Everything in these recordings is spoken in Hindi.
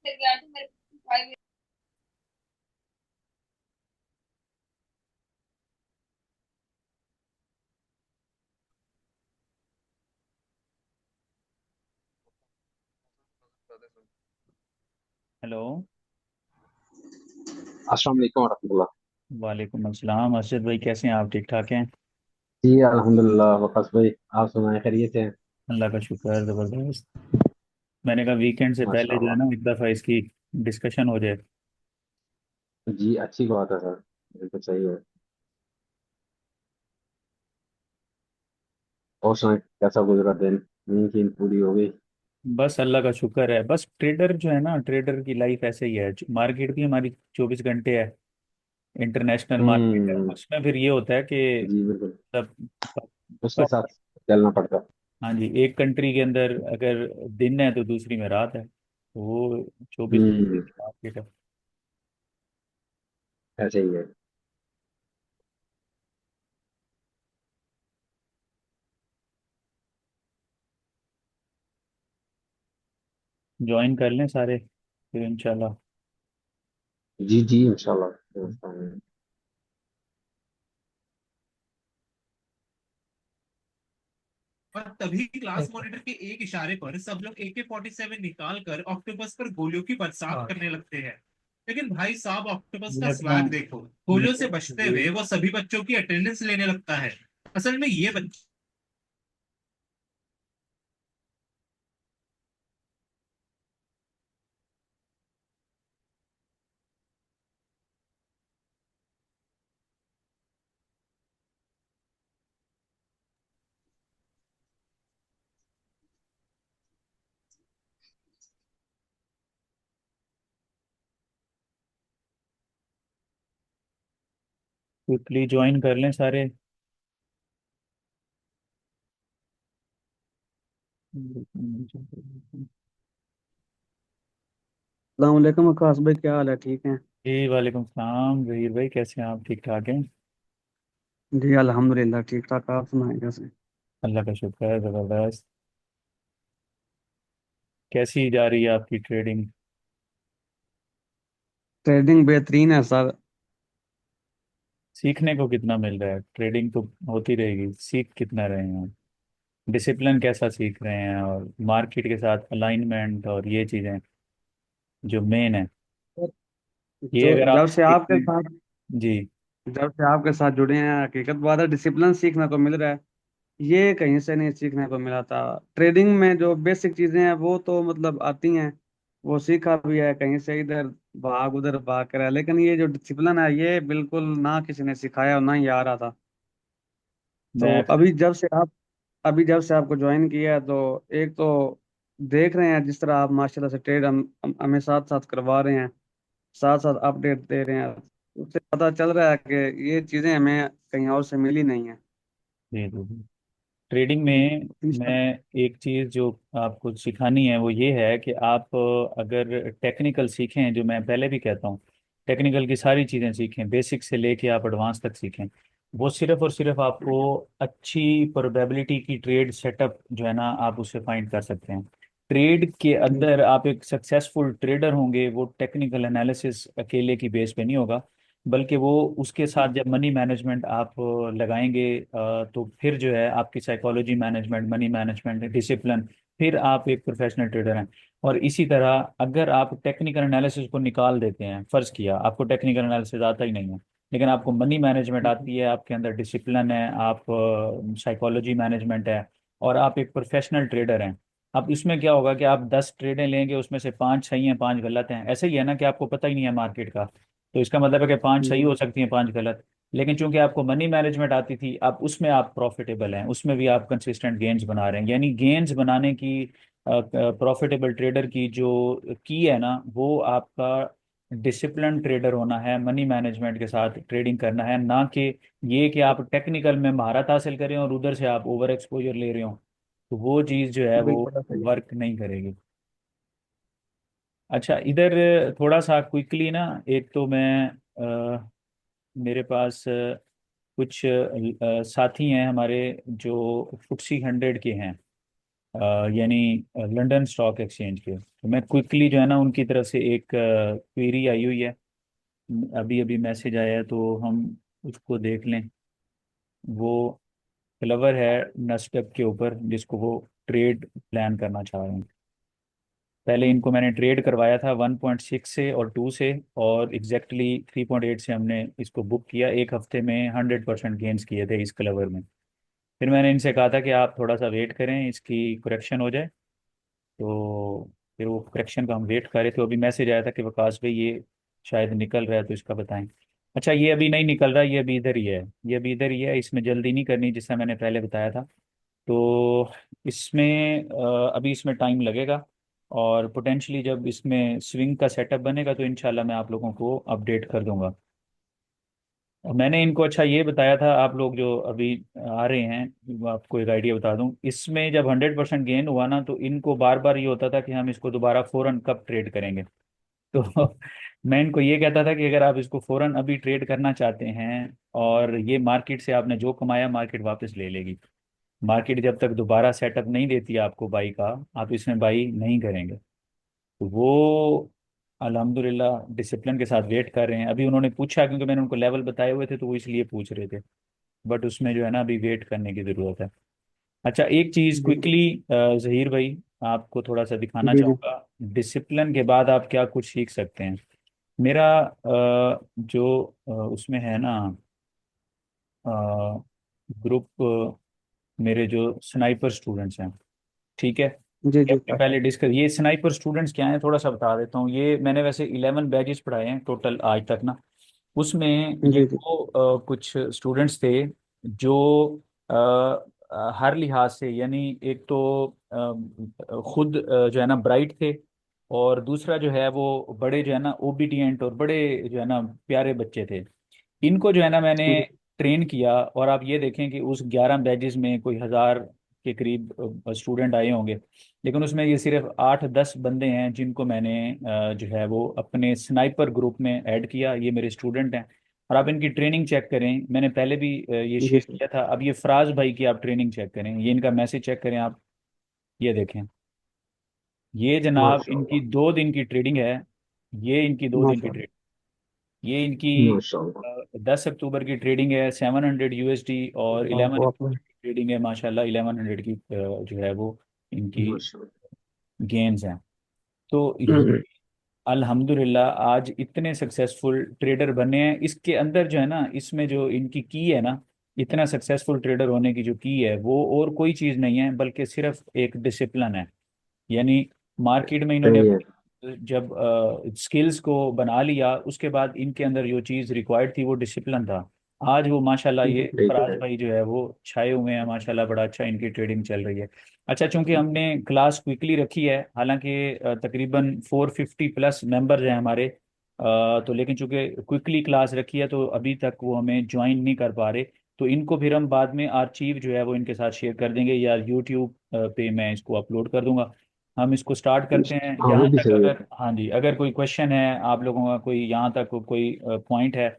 हेलो। अस्सलाम वालेकुम वरहमतुल्लाह। वालेकुम अस्सलाम। अर्शद भाई कैसे हैं आप? ठीक ठाक हैं? जी अल्हम्दुलिल्लाह वकास भाई, आप सुनाए खैरियत है? अल्लाह का शुक्र है, ज़बरदस्त। मैंने कहा वीकेंड से पहले जो है माशाल्लाह। ना एक दफ़ा इसकी डिस्कशन हो जाए। जी अच्छी बात है सर, बिल्कुल सही है। और सुनाए कैसा गुजरा दिन? नींद शीन पूरी हो गई? बस अल्लाह का शुक्र है। बस ट्रेडर जो है ना, ट्रेडर की लाइफ ऐसे ही है। मार्केट भी हमारी 24 घंटे है। इंटरनेशनल मार्केट है, हम्म। उसमें फिर ये होता है कि जी बिल्कुल, उसके सब। साथ चलना पड़ता है। हाँ जी, एक कंट्री के अंदर अगर दिन है तो दूसरी में रात है, तो वो 24 घंटे हम्म। की मार्केट है। ऐसे ही है। ज्वाइन कर लें सारे फिर इंशाल्लाह। जी जी इंशाल्लाह व्यवस्था में। और तभी क्लास मॉनिटर के एक इशारे पर सब लोग AK-47 निकाल कर ऑक्टोपस पर गोलियों की बरसात हाँ करने लगते हैं। लेकिन भाई साहब ऑक्टोपस का ये अपना स्वैग देखो। गोलियों से बचते हुए वो सभी बच्चों की अटेंडेंस लेने लगता है। असल में ये बच्चे क्विकली ज्वाइन कर लें सारे। अलैक्म आकाश भाई, क्या हाल है? ठीक हैं? जी वालेकुम सलाम जहीर भाई, कैसे हैं आप? ठीक ठाक हैं? जी अल्हम्दुलिल्लाह ठीक ठाक। आप सुनाएं कैसे? अल्लाह का शुक्र है, ज़बरदस्त। कैसी जा रही है आपकी ट्रेडिंग? ट्रेडिंग बेहतरीन है सर। सीखने को कितना मिल रहा है? ट्रेडिंग तो होती रहेगी, सीख कितना रहे हैं आप? डिसिप्लिन कैसा सीख रहे हैं, और मार्केट के साथ अलाइनमेंट और ये चीज़ें जो मेन है, ये जो अगर आप जब से सीख आपके लें। साथ जी। जब से आपके साथ जुड़े हैं, हकीकत बात है, डिसिप्लिन सीखने को मिल रहा है। ये कहीं से नहीं सीखने को मिला था। ट्रेडिंग में जो बेसिक चीजें हैं वो तो मतलब आती हैं, वो सीखा भी है कहीं से, इधर भाग उधर भाग कर है। लेकिन ये जो डिसिप्लिन है ये बिल्कुल ना किसी ने सिखाया और ना ही आ रहा था। तो मैं फिर अभी जब से आपको ज्वाइन किया है, तो एक तो देख रहे हैं जिस तरह आप माशाल्लाह से ट्रेड हमें साथ साथ करवा रहे हैं, साथ साथ अपडेट दे रहे हैं। उससे पता चल रहा है कि ये चीज़ें हमें कहीं और से मिली नहीं है। जी जी जी। ट्रेडिंग में मैं एक चीज़ जो आपको सिखानी है वो ये है कि आप अगर टेक्निकल सीखें, जो मैं पहले भी कहता हूँ, टेक्निकल की सारी चीज़ें सीखें, बेसिक से लेके आप एडवांस तक सीखें। वो सिर्फ और सिर्फ आपको अच्छी प्रोबेबिलिटी की ट्रेड सेटअप जो है ना, आप उससे फाइंड कर सकते हैं। ट्रेड के अंदर आप एक सक्सेसफुल ट्रेडर होंगे, वो टेक्निकल एनालिसिस अकेले की बेस पे नहीं होगा, बल्कि वो उसके साथ जब मनी मैनेजमेंट आप लगाएंगे, तो फिर जो है आपकी psychology management, money management, discipline, फिर आप एक प्रोफेशनल ट्रेडर हैं। और इसी तरह अगर आप टेक्निकल एनालिसिस को निकाल देते हैं, फर्ज किया आपको टेक्निकल एनालिसिस आता ही नहीं है, लेकिन आपको मनी मैनेजमेंट आती है, आपके अंदर डिसिप्लिन है, आप साइकोलॉजी मैनेजमेंट है, और आप एक प्रोफेशनल ट्रेडर हैं। अब इसमें क्या होगा कि आप 10 ट्रेडें लेंगे, उसमें से 5 सही हैं, 5 गलत हैं। ऐसे ही है ना कि आपको पता ही नहीं है मार्केट का, तो इसका मतलब है कि 5 सही हो सकती हैं, 5 गलत। लेकिन चूंकि आपको मनी मैनेजमेंट आती थी, अब उसमें आप प्रॉफिटेबल हैं, उसमें भी आप कंसिस्टेंट गेन्स बना रहे हैं। यानी गेन्स बनाने की, प्रॉफिटेबल ट्रेडर की जो की है ना, वो आपका डिसिप्लिन ट्रेडर होना है, मनी मैनेजमेंट के साथ ट्रेडिंग करना है, ना कि ये कि आप टेक्निकल में महारत हासिल करें और उधर से आप ओवर एक्सपोजर ले रहे हो। तो वो चीज़ जो है वो बिल्कुल सही। वर्क नहीं करेगी। अच्छा, इधर थोड़ा सा क्विकली ना, एक तो मैं मेरे पास कुछ साथी हैं हमारे जो FTSE 100 के हैं, यानी लंदन स्टॉक एक्सचेंज के। तो मैं क्विकली जो है ना उनकी तरफ से एक क्वेरी आई हुई है, अभी अभी मैसेज आया है, तो हम उसको देख लें। वो फ्लेवर है नस्डक के ऊपर, जिसको वो ट्रेड प्लान करना चाह रहे हैं। पहले इनको मैंने ट्रेड करवाया था 1.6 से और 2 से, और एग्जैक्टली 3.8 से हमने इसको बुक किया। एक हफ्ते में 100% गेन्स किए थे इस क्लवर में। फिर मैंने इनसे कहा था कि आप थोड़ा सा वेट करें, इसकी करेक्शन हो जाए। तो फिर वो करेक्शन का हम वेट कर रहे थे। अभी मैसेज आया था कि विकास भाई ये शायद निकल रहा है, तो इसका बताएं। अच्छा, ये अभी नहीं निकल रहा, ये अभी इधर ही है, ये अभी इधर ही है, इसमें जल्दी नहीं करनी जैसा मैंने पहले बताया था। तो इसमें अभी इसमें टाइम लगेगा, और पोटेंशली जब इसमें स्विंग का सेटअप बनेगा तो इंशाल्लाह मैं आप लोगों को अपडेट कर दूंगा। और मैंने इनको अच्छा ये बताया था, आप लोग जो अभी आ रहे हैं, वो आपको एक आइडिया बता दूं, इसमें जब 100% गेन हुआ ना, तो इनको बार बार ये होता था कि हम इसको दोबारा फौरन कब ट्रेड करेंगे। तो मैं इनको ये कहता था कि अगर आप इसको फौरन अभी ट्रेड करना चाहते हैं, और ये मार्केट से आपने जो कमाया मार्केट वापस ले लेगी। मार्केट जब तक दोबारा सेटअप नहीं देती आपको बाई का, आप इसमें बाई नहीं करेंगे। तो वो अल्हम्दुलिल्लाह डिसिप्लिन के साथ वेट कर रहे हैं। अभी उन्होंने पूछा, क्योंकि मैंने उनको लेवल बताए हुए थे, तो वो इसलिए पूछ रहे थे। बट उसमें जो है ना अभी वेट करने की ज़रूरत है। अच्छा, एक चीज़ जी क्विकली, जहीर भाई, आपको थोड़ा सा दिखाना जी जी चाहूँगा। डिसिप्लिन के बाद आप क्या कुछ सीख सकते हैं। मेरा जो उसमें है ना ग्रुप, मेरे जो स्नाइपर स्टूडेंट्स हैं, ठीक है। जी ये जी हमने पहले डिस्कस, ये स्नाइपर स्टूडेंट्स क्या हैं थोड़ा सा बता देता हूँ। ये मैंने वैसे 11 बैचेस पढ़ाए हैं टोटल आज तक ना। उसमें ये जी जी वो कुछ स्टूडेंट्स थे जो हर लिहाज से, यानी एक तो खुद जो है ना ब्राइट थे, और दूसरा जो है वो बड़े जो है ना ओबीडियंट और बड़े जो है ना प्यारे बच्चे थे। इनको जो है ना मैंने जी ट्रेन किया, और आप ये देखें कि उस 11 बैचेस में कोई 1000 के करीब स्टूडेंट आए होंगे, लेकिन उसमें ये सिर्फ 8-10 बंदे हैं जिनको मैंने जो है वो अपने स्नाइपर ग्रुप में ऐड किया। ये मेरे स्टूडेंट हैं, और आप इनकी ट्रेनिंग चेक करें। मैंने पहले भी ये जी शेयर सर किया था। अब ये फराज भाई की आप ट्रेनिंग चेक करें, ये इनका मैसेज चेक करें आप, ये देखें। ये जनाब इनकी माशाल्लाह। 2 दिन की ट्रेडिंग है। ये इनकी 2 दिन की माशाल्लाह। ट्रेडिंग, ये इनकी माशाल्लाह। 10 अक्टूबर की ट्रेडिंग है 700 USD, और वाह 11 वाह अक्टूबर की ट्रेडिंग है माशाल्लाह 1100 की, जो है वो इनकी माशाल्लाह। गेंस हैं। तो वाह। अल्हम्दुलिल्लाह आज इतने सक्सेसफुल ट्रेडर बने हैं। इसके अंदर जो है ना, इसमें जो इनकी की है ना, इतना सक्सेसफुल ट्रेडर होने की जो की है, वो और कोई चीज़ नहीं है बल्कि सिर्फ एक डिसिप्लिन है। यानी मार्केट में इन्होंने सही है। अपनी जब स्किल्स को बना लिया, उसके बाद इनके अंदर जो चीज़ रिक्वायर्ड थी वो डिसिप्लिन था। आज वो माशाल्लाह ये जी सही फराज है। भाई जो है वो छाए हुए हैं माशाल्लाह, बड़ा अच्छा इनकी ट्रेडिंग चल रही है। अच्छा, चूंकि हमने क्लास क्विकली रखी है, हालांकि तकरीबन 450+ मेंबर्स हैं हमारे, तो लेकिन चूंकि क्विकली क्लास रखी है तो अभी तक वो हमें ज्वाइन नहीं कर पा रहे। तो इनको फिर हम बाद में आर्चीव जो है वो इनके साथ शेयर कर देंगे, या यूट्यूब पे मैं इसको अपलोड कर दूंगा। हम इसको स्टार्ट करते हैं हाँ, वो यहाँ भी तक। सही है। अगर हाँ जी, अगर कोई क्वेश्चन है आप लोगों का, कोई यहाँ तक कोई पॉइंट है,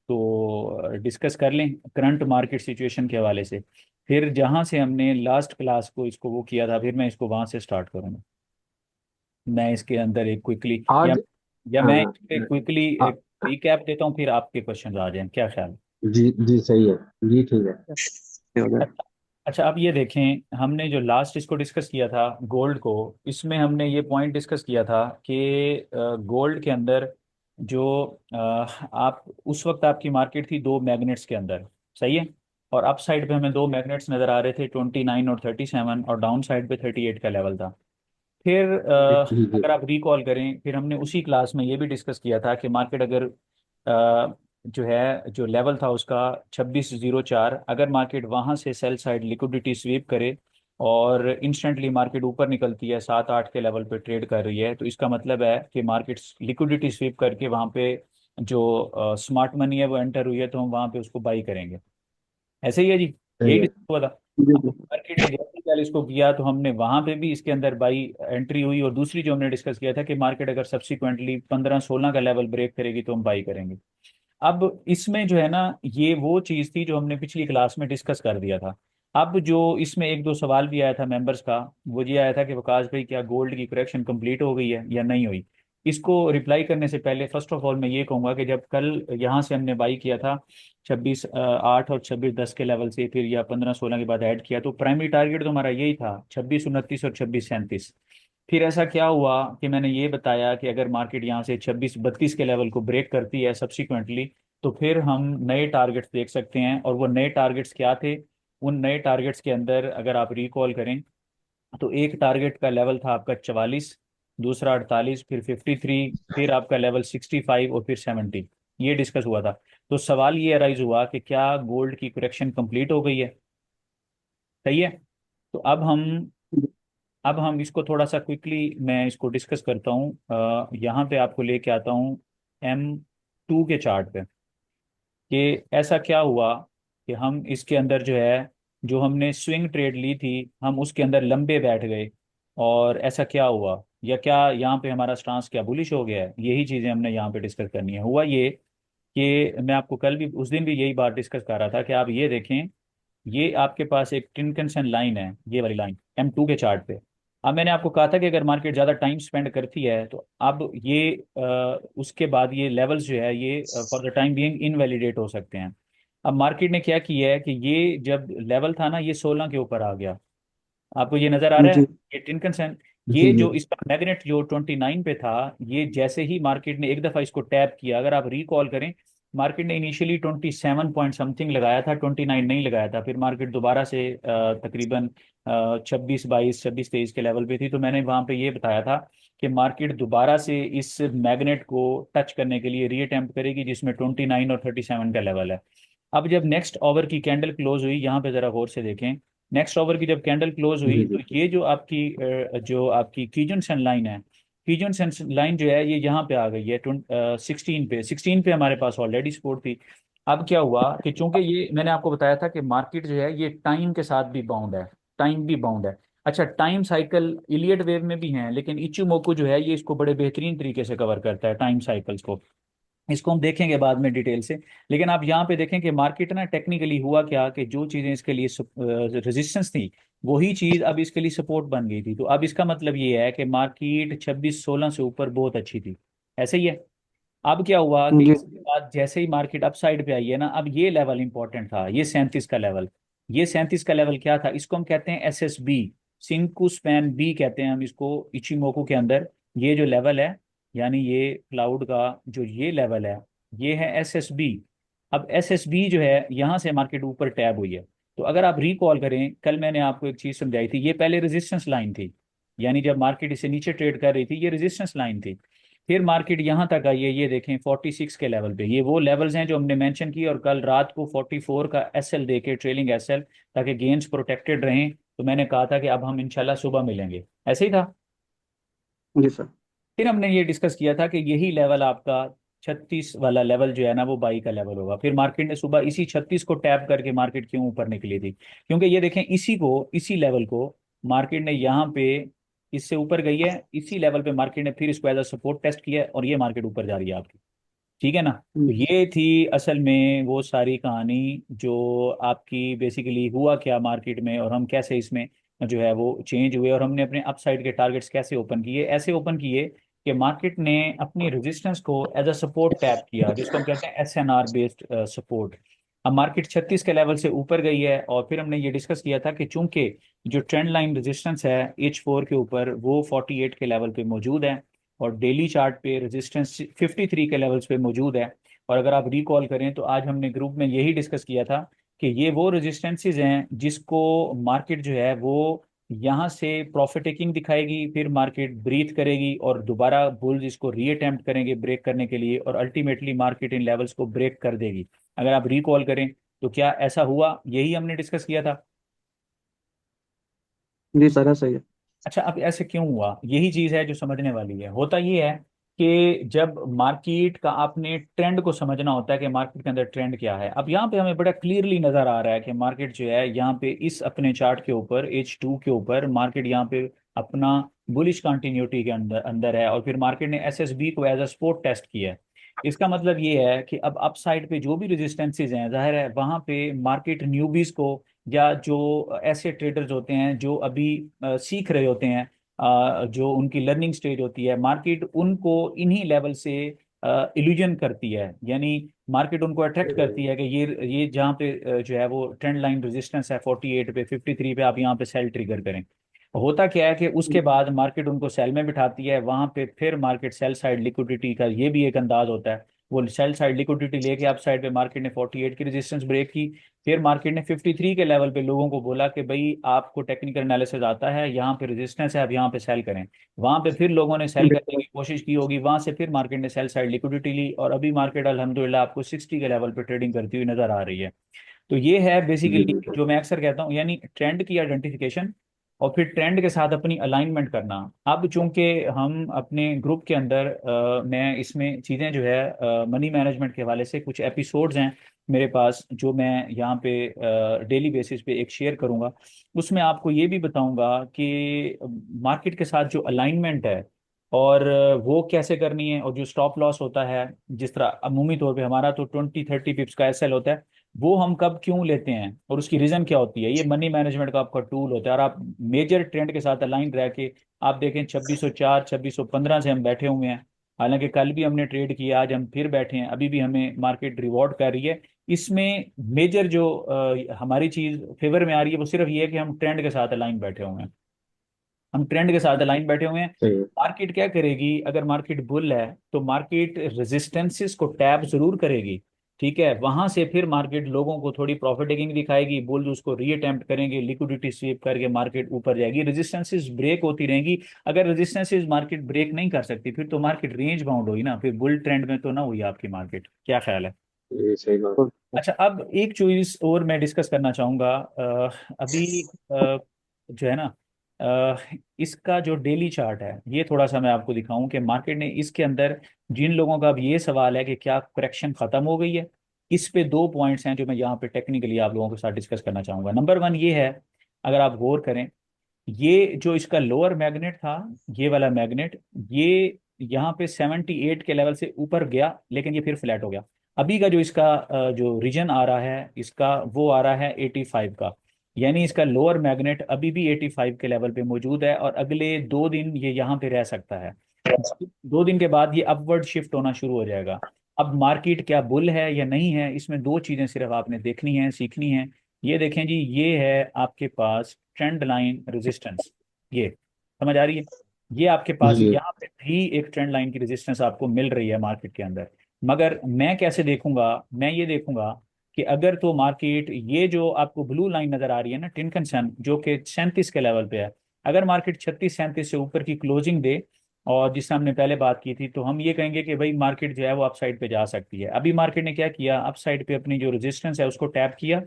तो डिस्कस कर लें करंट मार्केट सिचुएशन के हवाले से। फिर जहाँ से हमने लास्ट क्लास को इसको वो किया था, फिर मैं इसको वहाँ से स्टार्ट करूँगा। मैं इसके अंदर एक क्विकली, या आज। मैं हाँ। इस पे क्विकली आ, एक रिकैप देता हूँ, फिर आपके क्वेश्चन आ जाएं, क्या ख्याल है? जी जी सही है। जी ठीक है। हो गया। अच्छा, अच्छा, अब ये देखें, हमने जो लास्ट इसको डिस्कस किया था गोल्ड को, इसमें हमने ये पॉइंट डिस्कस किया था कि गोल्ड के अंदर जो आप उस वक्त आपकी मार्केट थी 2 मैग्नेट्स के अंदर, सही है। और अप साइड पे हमें 2 मैग्नेट्स नज़र आ रहे थे 29 और 37, और डाउन साइड पे 38 का लेवल था। फिर जी जी जी। अगर आप रिकॉल करें, फिर हमने उसी क्लास में ये भी डिस्कस किया था कि मार्केट अगर जो है जो लेवल था उसका 2604, अगर मार्केट वहाँ से सेल साइड लिक्विडिटी स्वीप करे और इंस्टेंटली मार्केट ऊपर निकलती है 7-8 के लेवल पे ट्रेड कर रही है, तो इसका मतलब है कि मार्केट लिक्विडिटी स्वीप करके वहाँ पे जो स्मार्ट मनी है वो एंटर हुई है, तो हम वहाँ पे उसको बाई करेंगे। ऐसे ही है जी, सही यही है। डिस्कस हुआ था। जी अब जी मार्केट ने जैसे 40 को किया, तो हमने वहां पे भी इसके अंदर बाई एंट्री हुई, और दूसरी जो हमने डिस्कस किया था कि मार्केट अगर सब्सिक्वेंटली 15-16 का लेवल ब्रेक करेगी तो हम बाई करेंगे। अब इसमें जो है ना, ये वो चीज़ थी जो हमने पिछली क्लास में डिस्कस कर दिया था। अब जो इसमें एक दो सवाल भी आया था मेंबर्स का, वो ये आया था कि वकास भाई क्या गोल्ड की करेक्शन कंप्लीट हो गई है या नहीं हुई। इसको रिप्लाई करने से पहले फर्स्ट ऑफ ऑल मैं ये कहूंगा कि जब कल यहाँ से हमने बाई किया था 26/8 और 26/10 के लेवल से, फिर या 15/16 के बाद ऐड किया, तो प्राइमरी टारगेट तो हमारा यही था 26/29 और 26/37। फिर ऐसा क्या हुआ कि मैंने ये बताया कि अगर मार्केट यहाँ से 26/32 के लेवल को ब्रेक करती है सब्सिक्वेंटली, तो फिर हम नए टारगेट्स देख सकते हैं। और वो नए टारगेट्स क्या थे? उन नए टारगेट्स के अंदर अगर आप रिकॉल करें, तो एक टारगेट का लेवल था आपका 44, दूसरा 48, फिर 53, फिर आपका लेवल 65 और फिर 70। ये डिस्कस हुआ था। तो सवाल ये अराइज हुआ कि क्या गोल्ड की करेक्शन कंप्लीट हो गई है? सही है। तो अब हम इसको थोड़ा सा क्विकली मैं इसको डिस्कस करता हूँ। यहाँ पे आपको लेके आता हूँ M2 के चार्ट पे, कि ऐसा क्या हुआ कि हम इसके अंदर जो है, जो हमने स्विंग ट्रेड ली थी, हम उसके अंदर लंबे बैठ गए। और ऐसा क्या हुआ, या क्या यहाँ पे हमारा स्टांस क्या बुलिश हो गया है, यही चीज़ें हमने यहाँ पे डिस्कस करनी है। हुआ ये कि मैं आपको कल भी उस दिन भी यही बात डिस्कस कर रहा था कि आप ये देखें, ये आपके पास एक टिनकनसन लाइन है, ये वाली लाइन M2 के चार्ट पे। अब मैंने आपको कहा था कि अगर मार्केट ज़्यादा टाइम स्पेंड करती है तो अब ये उसके बाद ये लेवल्स जो है ये for the time being invalidate हो सकते हैं। अब मार्केट ने क्या किया है कि ये जब लेवल था ना, ये 16 के ऊपर आ गया। आपको ये नजर आ रहा है, जी ये टिनकनसन, जी ये जी। जो इसका मैग्नेट जो 29 पे था, ये जैसे ही मार्केट ने एक दफा इसको टैप किया, अगर आप रिकॉल करें, मार्केट ने इनिशियली 27 पॉइंट समथिंग लगाया था, 29 नहीं लगाया था। फिर मार्केट दोबारा से तकरीबन 26/22 26/23 के लेवल पे थी। तो मैंने वहां पे ये बताया था कि मार्केट दोबारा से इस मैग्नेट को टच करने के लिए रीअटेम्प्ट करेगी, जिसमें 29 और 37 का लेवल है। अब जब नेक्स्ट ओवर की कैंडल क्लोज हुई, यहाँ पे जरा गौर से देखें, नेक्स्ट ओवर की जब कैंडल क्लोज हुई, जी तो जी। ये जो आपकी कीजन सन लाइन है, कीजन सन लाइन जो है ये यहाँ पे आ गई है 16 पे हमारे पास ऑलरेडी सपोर्ट थी। अब क्या हुआ कि चूंकि ये मैंने आपको बताया था कि मार्केट जो है ये टाइम के साथ भी बाउंड है, टाइम भी बाउंड है। अच्छा, टाइम साइकिल इलियट वेव में भी है, लेकिन इचुमोकू जो है ये इसको बड़े बेहतरीन तरीके से कवर करता है टाइम साइकिल्स को। इसको हम देखेंगे बाद में डिटेल से। लेकिन आप यहाँ पे देखें कि मार्केट ना टेक्निकली हुआ क्या कि जो चीजें इसके लिए रेजिस्टेंस थी, वही चीज अब इसके लिए सपोर्ट बन गई थी। तो अब इसका मतलब ये है कि मार्केट 26-16 से ऊपर बहुत अच्छी थी। ऐसे ही है। अब क्या हुआ कि जी इसके बाद जैसे ही मार्केट अप साइड पे आई है ना, अब ये लेवल इंपॉर्टेंट था, ये 37 का लेवल। ये 37 का लेवल क्या था? इसको हम कहते हैं SSB, सिंकू स्पैन बी कहते हैं हम इसको इचिमोकू के अंदर। ये जो लेवल है, यानी ये क्लाउड का जो ये लेवल है, ये है SSB। अब SSB जो है, यहाँ से मार्केट ऊपर टैब हुई है। तो अगर आप रिकॉल करें, कल मैंने आपको एक चीज समझाई थी, ये पहले रेजिस्टेंस लाइन थी, यानी जब मार्केट इसे नीचे ट्रेड कर रही थी ये रेजिस्टेंस लाइन थी। फिर मार्केट यहाँ तक आई है, ये देखें 46 के लेवल पे। ये वो लेवल्स हैं जो हमने मेंशन किए, और कल रात को 44 का SL देके, ट्रेलिंग SL, ताकि गेन्स प्रोटेक्टेड रहें। तो मैंने कहा था कि अब हम इंशाल्लाह सुबह मिलेंगे, ऐसे ही था। जी सर। फिर हमने ये डिस्कस किया था कि यही लेवल आपका 36 वाला लेवल जो है ना, वो बाई का लेवल होगा। फिर मार्केट ने सुबह इसी 36 को टैप करके मार्केट क्यों ऊपर निकली थी? क्योंकि ये देखें, इसी लेवल को मार्केट ने यहाँ पे इससे ऊपर गई है, इसी लेवल पे मार्केट ने फिर इसको एज अ सपोर्ट टेस्ट किया है, और ये मार्केट ऊपर जा रही है आपकी। ठीक है ना? तो हम्म, ये थी असल में वो सारी कहानी जो आपकी बेसिकली हुआ क्या मार्केट में, और हम कैसे इसमें जो है वो चेंज हुए, और हमने अपने अपसाइड के टारगेट्स कैसे ओपन किए। ऐसे ओपन किए कि मार्केट ने अपनी रेजिस्टेंस को एज अ सपोर्ट टैप किया, जिसको हम कहते हैं SNR बेस्ड सपोर्ट। अब मार्केट 36 के लेवल से ऊपर गई है, और फिर हमने ये डिस्कस किया था कि चूंकि जो ट्रेंड लाइन रेजिस्टेंस है H4 के ऊपर, वो 48 के लेवल पे मौजूद है, और डेली चार्ट पे रेजिस्टेंस 53 के लेवल्स पे मौजूद है। और अगर आप रिकॉल करें, तो आज हमने ग्रुप में यही डिस्कस किया था कि ये वो रेजिस्टेंसेज हैं जिसको मार्केट जो है वो यहाँ से प्रॉफिट टेकिंग दिखाएगी, फिर मार्केट ब्रीथ करेगी, और दोबारा बुल्स इसको रीअटेम्प्ट करेंगे ब्रेक करने के लिए, और अल्टीमेटली मार्केट इन लेवल्स को ब्रेक कर देगी। अगर आप रिकॉल करें, तो क्या ऐसा हुआ? यही हमने डिस्कस किया था। जी सर ऐसा ही है। अच्छा, अब ऐसे क्यों हुआ? यही चीज है जो समझने वाली है। होता ये है कि जब मार्केट का आपने ट्रेंड को समझना होता है कि मार्केट के अंदर ट्रेंड क्या है। अब यहाँ पे हमें बड़ा क्लियरली नजर आ रहा है कि मार्केट जो है यहाँ पे इस अपने चार्ट के ऊपर H2 के ऊपर मार्केट यहाँ पे अपना बुलिश कंटिन्यूटी के अंदर अंदर है, और फिर मार्केट ने SSB को एज अ सपोर्ट टेस्ट किया है। इसका मतलब ये है कि अब अपसाइड पे जो भी रेजिस्टेंसेज हैं, जाहिर है वहां पे मार्केट न्यूबीज को या जो ऐसे ट्रेडर्स होते हैं जो अभी सीख रहे होते हैं, जो उनकी लर्निंग स्टेज होती है, मार्केट उनको इन्हीं लेवल से इल्यूजन करती है। यानी मार्केट उनको अट्रैक्ट करती है कि ये जहाँ पे जो है वो ट्रेंड लाइन रेजिस्टेंस है 48 पे, 53 पे, आप यहाँ पे सेल ट्रिगर करें। होता क्या है कि उसके बाद मार्केट उनको सेल में बिठाती है, वहां पे फिर मार्केट सेल साइड लिक्विडिटी का ये भी एक अंदाज होता है, वो सेल साइड लिक्विडिटी लेके आप साइड पे मार्केट ने 48 की रेजिस्टेंस ब्रेक की, फिर मार्केट ने 53 के लेवल पे लोगों को बोला कि भाई आपको टेक्निकल एनालिसिस आता है, यहाँ पे रेजिस्टेंस है, अब यहाँ पे सेल करें। वहां पे फिर लोगों ने सेल करने की कोशिश की होगी, वहां से फिर मार्केट ने सेल साइड लिक्विडिटी ली, और अभी मार्केट अल्हम्दुलिल्लाह आपको 60 के लेवल पे ट्रेडिंग करती हुई नजर आ रही है। तो ये है जी बेसिकली बिल्कुल। जो मैं अक्सर कहता हूँ, यानी ट्रेंड की आइडेंटिफिकेशन और फिर ट्रेंड के साथ अपनी अलाइनमेंट करना। अब चूंकि हम अपने ग्रुप के अंदर मैं इसमें चीज़ें जो है मनी मैनेजमेंट के हवाले से कुछ एपिसोड्स हैं मेरे पास, जो मैं यहाँ पे डेली बेसिस पे एक शेयर करूँगा। उसमें आपको ये भी बताऊँगा कि मार्केट के साथ जो अलाइनमेंट है और वो कैसे करनी है, और जो स्टॉप लॉस होता है, जिस तरह अमूमी तौर पे हमारा तो 20-30 पिप्स का एसएल होता है, वो हम कब क्यों लेते हैं और उसकी रीजन क्या होती है, ये मनी मैनेजमेंट का आपका टूल होता है। और आप मेजर ट्रेंड के साथ अलाइन रह के आप देखें 2604 2615 से हम बैठे हुए हैं, हालांकि कल भी हमने ट्रेड किया, आज हम फिर बैठे हैं, अभी भी हमें मार्केट रिवॉर्ड कर रही है। इसमें मेजर जो हमारी चीज फेवर में आ रही है वो सिर्फ ये है कि हम ट्रेंड के साथ अलाइन बैठे हुए हैं, हम ट्रेंड के साथ अलाइन बैठे हुए हैं। सही है। मार्केट क्या करेगी, अगर मार्केट बुल है तो मार्केट रेजिस्टेंसेस को टैप जरूर करेगी, ठीक है, वहां से फिर मार्केट लोगों को थोड़ी प्रॉफिट टेकिंग दिखाएगी, बुल उसको रीअटेम्प्ट करेंगे, लिक्विडिटी स्वीप करके मार्केट ऊपर जाएगी, रेजिस्टेंसेस ब्रेक होती रहेंगी। अगर रेजिस्टेंसेस मार्केट ब्रेक नहीं कर सकती फिर तो मार्केट रेंज बाउंड हुई ना, फिर बुल ट्रेंड में तो ना हुई आपकी मार्केट। क्या ख्याल है? ये सही बात। अच्छा, अब एक चीज और मैं डिस्कस करना चाहूंगा। अभी जो है ना, इसका जो डेली चार्ट है ये थोड़ा सा मैं आपको दिखाऊं कि मार्केट ने इसके अंदर, जिन लोगों का अब ये सवाल है कि क्या करेक्शन खत्म हो गई है, इस पे दो पॉइंट्स हैं जो मैं यहाँ पे टेक्निकली आप लोगों के साथ डिस्कस करना चाहूंगा। नंबर वन ये है, अगर आप गौर करें, ये जो इसका लोअर मैग्नेट था, ये वाला मैग्नेट, ये यहाँ पे 78 के लेवल से ऊपर गया, लेकिन ये फिर फ्लैट हो गया। अभी का जो इसका जो रीजन आ रहा है इसका, वो आ रहा है 85 का, यानी इसका लोअर मैग्नेट अभी भी 85 के लेवल पे मौजूद है, और अगले 2 दिन ये यहाँ पे रह सकता है। 2 दिन के बाद ये अपवर्ड शिफ्ट होना शुरू हो जाएगा। अब मार्केट क्या बुल है या नहीं है, इसमें दो चीजें सिर्फ आपने देखनी है, सीखनी है। ये देखें जी, ये है आपके पास ट्रेंड लाइन रेजिस्टेंस, ये समझ आ रही है? ये आपके पास जी यहाँ पे भी एक ट्रेंड लाइन की रेजिस्टेंस आपको मिल रही है मार्केट के अंदर। मगर मैं कैसे देखूंगा, मैं ये देखूंगा कि अगर तो मार्केट, ये जो आपको ब्लू लाइन नजर आ रही है ना, टिनकनसन, जो कि 37 के लेवल पे है, अगर मार्केट 36-37 से ऊपर की क्लोजिंग दे, और जिससे हमने पहले बात की थी, तो हम ये कहेंगे कि भाई मार्केट जो है वो अप साइड पे जा सकती है। अभी मार्केट ने क्या किया, अप साइड पे अपनी जो रेजिस्टेंस है उसको टैप किया,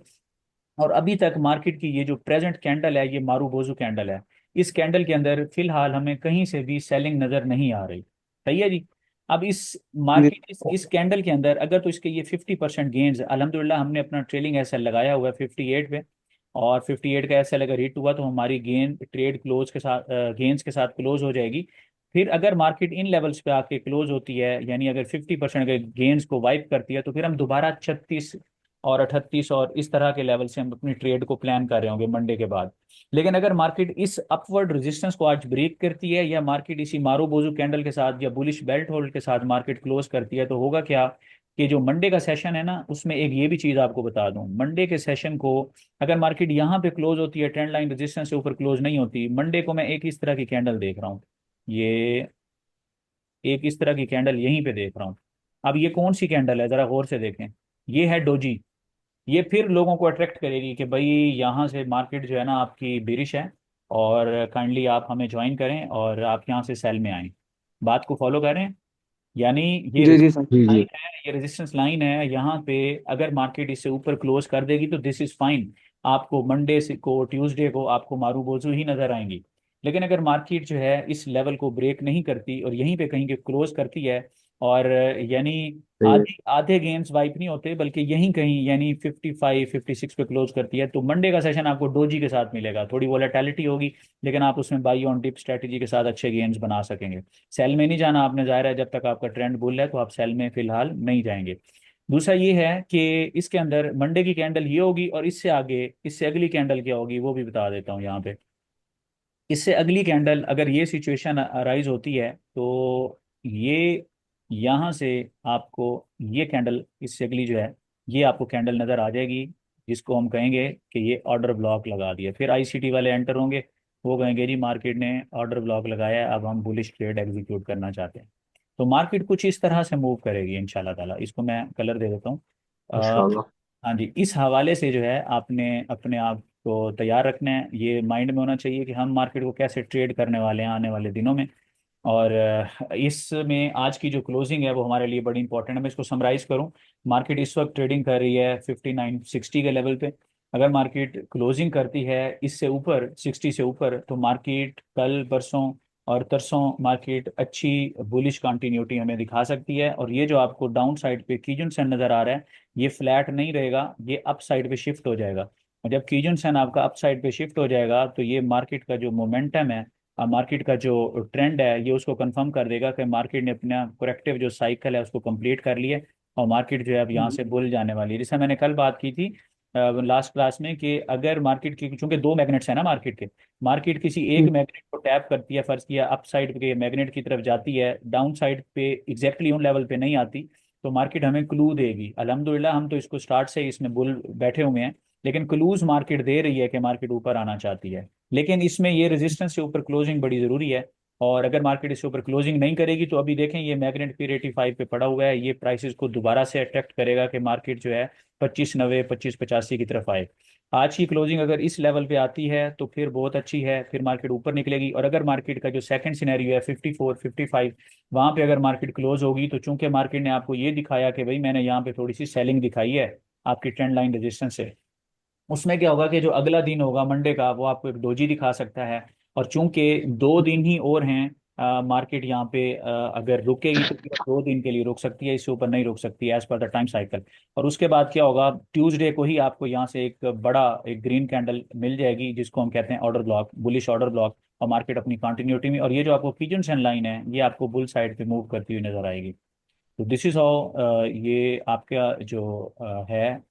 और अभी तक मार्केट की ये जो प्रेजेंट कैंडल है ये मारूबोजू कैंडल है। इस कैंडल के अंदर फिलहाल हमें कहीं से भी सेलिंग नजर नहीं आ रही। सही है जी। अब इस मार्केट, इस कैंडल के अंदर अगर तो इसके ये 50% गेन्स, अल्हम्दुलिल्लाह हमने अपना ट्रेलिंग एसएल लगाया हुआ है 58 पे, और 58 का एसएल अगर हिट हुआ तो हमारी गेन ट्रेड क्लोज के साथ, गेन्स के साथ क्लोज हो जाएगी। फिर अगर मार्केट इन लेवल्स पे आके क्लोज होती है, यानी अगर 50% के गेन्स को वाइप करती है, तो फिर हम दोबारा 36 और 38 और इस तरह के लेवल से हम अपनी ट्रेड को प्लान कर रहे होंगे मंडे के बाद। लेकिन अगर मार्केट इस अपवर्ड रेजिस्टेंस को आज ब्रेक करती है, या मार्केट इसी मारूबोजू कैंडल के साथ या बुलिश बेल्ट होल्ड के साथ मार्केट क्लोज करती है, तो होगा क्या कि जो मंडे का सेशन है ना, उसमें एक ये भी चीज आपको बता दूं, मंडे के सेशन को अगर मार्केट यहाँ पे क्लोज होती है, ट्रेंड लाइन रेजिस्टेंस से ऊपर क्लोज नहीं होती, मंडे को मैं एक इस तरह की कैंडल देख रहा हूँ, ये एक इस तरह की कैंडल यहीं पे देख रहा हूँ। अब ये कौन सी कैंडल है, जरा गौर से देखें, ये है डोजी। ये फिर लोगों को अट्रैक्ट करेगी कि भाई यहाँ से मार्केट जो है ना आपकी बेरिश है, और काइंडली आप हमें ज्वाइन करें और आप यहाँ से सेल में आएं। बात को फॉलो करें? यानी ये जी जी सर। जी जी। लाइन है, ये रेजिस्टेंस लाइन है, यहाँ पे अगर मार्केट इससे ऊपर क्लोज कर देगी तो दिस इज फाइन, आपको मंडे से को ट्यूसडे को आपको मारूबोजू ही नजर आएंगी। लेकिन अगर मार्केट जो है इस लेवल को ब्रेक नहीं करती और यहीं पे कहीं के क्लोज करती है, और यानी सही है। आधे आधे गेम्स वाइप नहीं होते बल्कि यहीं कहीं यानी 55-56 पे क्लोज करती है, तो मंडे का सेशन आपको डोजी के साथ मिलेगा, थोड़ी वोलेटिलिटी होगी, लेकिन आप उसमें बाई ऑन डिप स्ट्रेटेजी के साथ अच्छे गेम्स बना सकेंगे। सेल में नहीं जाना आपने, जाहिर है जब तक आपका ट्रेंड बुल है तो आप सेल में फिलहाल नहीं जाएंगे। दूसरा ये है कि इसके अंदर मंडे की कैंडल ये होगी, और इससे आगे इससे अगली कैंडल क्या होगी वो भी बता देता हूँ यहाँ पे। इससे अगली कैंडल अगर ये सिचुएशन अराइज होती है तो ये यहाँ से आपको ये कैंडल, इससे अगली जो है ये आपको कैंडल नज़र आ जाएगी, जिसको हम कहेंगे कि ये ऑर्डर ब्लॉक लगा दिया। फिर आईसीटी वाले एंटर होंगे, वो कहेंगे जी मार्केट ने ऑर्डर ब्लॉक लगाया है, अब हम बुलिश ट्रेड एग्जीक्यूट करना चाहते हैं। तो मार्केट कुछ इस तरह से मूव करेगी इंशाल्लाह ताला। इसको मैं कलर दे देता हूँ। इंशाल्लाह। हाँ जी, इस हवाले से जो है आपने अपने आप को तैयार रखना है, ये माइंड में होना चाहिए कि हम मार्केट को कैसे ट्रेड करने वाले हैं आने वाले दिनों में। और इसमें आज की जो क्लोजिंग है वो हमारे लिए बड़ी इंपॉर्टेंट है। मैं इसको समराइज करूं, मार्केट इस वक्त ट्रेडिंग कर रही है 5960 के लेवल पे। अगर मार्केट क्लोजिंग करती है इससे ऊपर 60 से ऊपर, तो मार्केट कल परसों और तरसों मार्केट अच्छी बुलिश कंटिन्यूटी हमें दिखा सकती है। और ये जो आपको डाउन साइड पे कीजन सेन नज़र आ रहा है, ये फ्लैट नहीं रहेगा, ये अप साइड पे शिफ्ट हो जाएगा। और जब कीजन सेन आपका अप साइड पे शिफ्ट हो जाएगा तो ये मार्केट का जो मोमेंटम है, मार्केट का जो ट्रेंड है, ये उसको कंफर्म कर देगा कि मार्केट ने अपना करेक्टिव जो साइकिल है उसको कंप्लीट कर लिया, और मार्केट जो है अब यहाँ से बुल जाने वाली है। जैसे मैंने कल बात की थी लास्ट क्लास में, कि अगर मार्केट की, चूंकि दो मैग्नेट्स है ना मार्केट के, मार्केट किसी एक मैग्नेट को टैप करती है, फर्ज किया अप साइड के मैग्नेट की तरफ जाती है, डाउन साइड पे एग्जैक्टली उन लेवल पे नहीं आती, तो मार्केट हमें क्लू देगी। अल्हम्दुलिल्लाह हम तो इसको स्टार्ट से ही इसमें बुल बैठे हुए हैं, लेकिन क्लूज मार्केट दे रही है कि मार्केट ऊपर आना चाहती है। लेकिन इसमें ये रेजिस्टेंस से ऊपर क्लोजिंग बड़ी ज़रूरी है। और अगर मार्केट इससे ऊपर क्लोजिंग नहीं करेगी तो अभी देखें ये मैग्नेट फिर 85 पे पड़ा हुआ है, ये प्राइसेस को दोबारा से अट्रैक्ट करेगा कि मार्केट जो है 2590 2585 की तरफ आए। आज की क्लोजिंग अगर इस लेवल पे आती है तो फिर बहुत अच्छी है, फिर मार्केट ऊपर निकलेगी। और अगर मार्केट का जो सेकंड सिनेरियो है 54 55, वहां पे अगर मार्केट क्लोज होगी, तो चूंकि मार्केट ने आपको ये दिखाया कि भाई मैंने यहाँ पे थोड़ी सी सेलिंग दिखाई है आपकी ट्रेंड लाइन रेजिस्टेंस से, उसमें क्या होगा कि जो अगला दिन होगा मंडे का वो आपको एक डोजी दिखा सकता है। और चूंकि 2 दिन ही और हैं, मार्केट यहाँ पे अगर रुकेगी तो सिर्फ 2 दिन के लिए रुक सकती है, इससे ऊपर नहीं रुक सकती है as per the time cycle. और उसके बाद क्या होगा, ट्यूसडे को ही आपको यहाँ से एक बड़ा एक ग्रीन कैंडल मिल जाएगी, जिसको हम कहते हैं order block, bullish order block. और मार्केट अपनी कंटिन्यूटी में, और ये जो आपको कीजन सेन लाइन है ये आपको बुल साइड पे मूव करती हुई नजर आएगी। तो दिस इज हाउ ये आपका जो है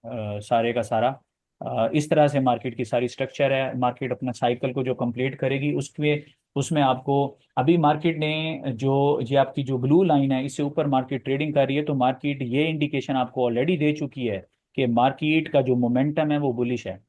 सारे का सारा इस तरह से मार्केट की सारी स्ट्रक्चर है। मार्केट अपना साइकिल को जो कंप्लीट करेगी उसमें उसमें आपको, अभी मार्केट ने जो ये आपकी जो ब्लू लाइन है इससे ऊपर मार्केट ट्रेडिंग कर रही है, तो मार्केट ये इंडिकेशन आपको ऑलरेडी दे चुकी है कि मार्केट का जो मोमेंटम है वो बुलिश है।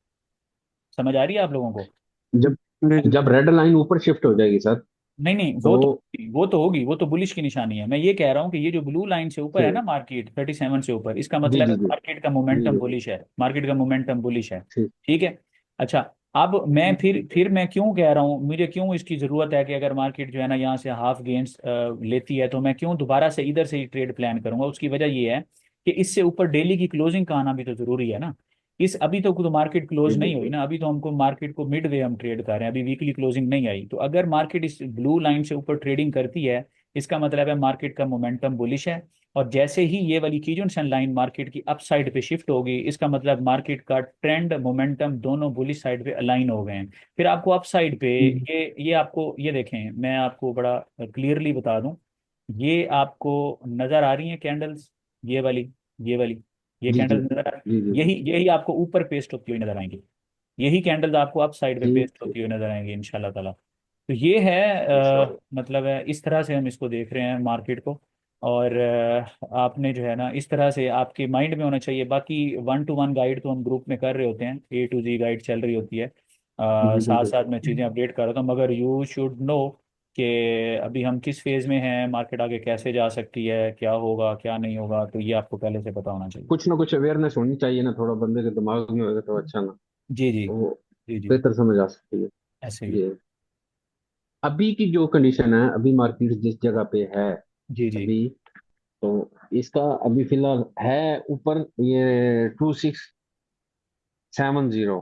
समझ आ रही है आप लोगों को? जब जी जी। जब रेड लाइन ऊपर शिफ्ट हो जाएगी सर, नहीं नहीं, तो वो तो होगी, वो तो बुलिश की निशानी है। मैं ये कह रहा हूँ कि ये जो ब्लू लाइन से ऊपर है ना ठीक। मार्केट 37 से ऊपर, इसका जी मतलब है जी जी मार्केट का जी मोमेंटम जी। बुलिश है, मार्केट का मोमेंटम बुलिश है। ठीक। ठीक है। अच्छा, अब मैं फिर मैं क्यों कह रहा हूँ, मुझे क्यों इसकी जरूरत है कि अगर मार्केट जो है ना यहाँ से हाफ गेन्स लेती है तो मैं क्यों दोबारा से इधर से ही ट्रेड प्लान करूंगा। उसकी वजह ये है कि इससे ऊपर डेली की क्लोजिंग का आना भी तो जरूरी है ना। इस अभी तो मार्केट क्लोज जी नहीं हुई बिल्कुल। ना, अभी तो हमको मार्केट को मिड वे हम ट्रेड कर रहे हैं, अभी वीकली क्लोजिंग नहीं आई। तो अगर मार्केट इस ब्लू लाइन से ऊपर ट्रेडिंग करती है, इसका मतलब है मार्केट का मोमेंटम बुलिश है। और जैसे ही ये वाली कीजन सन लाइन मार्केट की अप साइड पे शिफ्ट होगी, इसका मतलब मार्केट का ट्रेंड मोमेंटम दोनों बुलिश साइड पे अलाइन हो गए हैं। फिर आपको अप साइड पे ये आपको ये देखें, मैं आपको बड़ा क्लियरली बता दूं, ये आपको नजर आ रही हैं कैंडल्स, ये वाली ये जी जी कैंडल्स नजर आ रही जी जी हैं? जी। यही यही आपको ऊपर पेस्ट होती हुई नजर आएंगी, यही कैंडल्स आपको अप साइड पे ठीक पेस्ट ठीक। होती हुई नजर आएंगी इंशाल्लाह ताला। तो ये है इंशाल्लाह। मतलब है इस तरह से हम इसको देख रहे हैं मार्केट को। और आपने जो है ना इस तरह से आपके माइंड में होना चाहिए। बाकी 1 to 1 गाइड तो हम ग्रुप में कर रहे होते हैं, A to Z गाइड चल रही होती है, जी साथ बिल्कुल। साथ मैं चीज़ें अपडेट कर रहा था, मगर यू शुड नो कि अभी हम किस फेज में हैं, मार्केट आगे कैसे जा सकती है, क्या होगा क्या नहीं होगा, तो ये आपको पहले से पता होना चाहिए। कुछ ना कुछ अवेयरनेस होनी चाहिए ना, थोड़ा बंदे के दिमाग में होगा तो अच्छा ना, जी जी वो जी जी, बेहतर समझ आ सकती है। ऐसे ही। जी। अभी की जो कंडीशन है, अभी मार्केट जिस जगह पे है जी जी। अभी, तो इसका अभी फिलहाल है ऊपर ये 2670।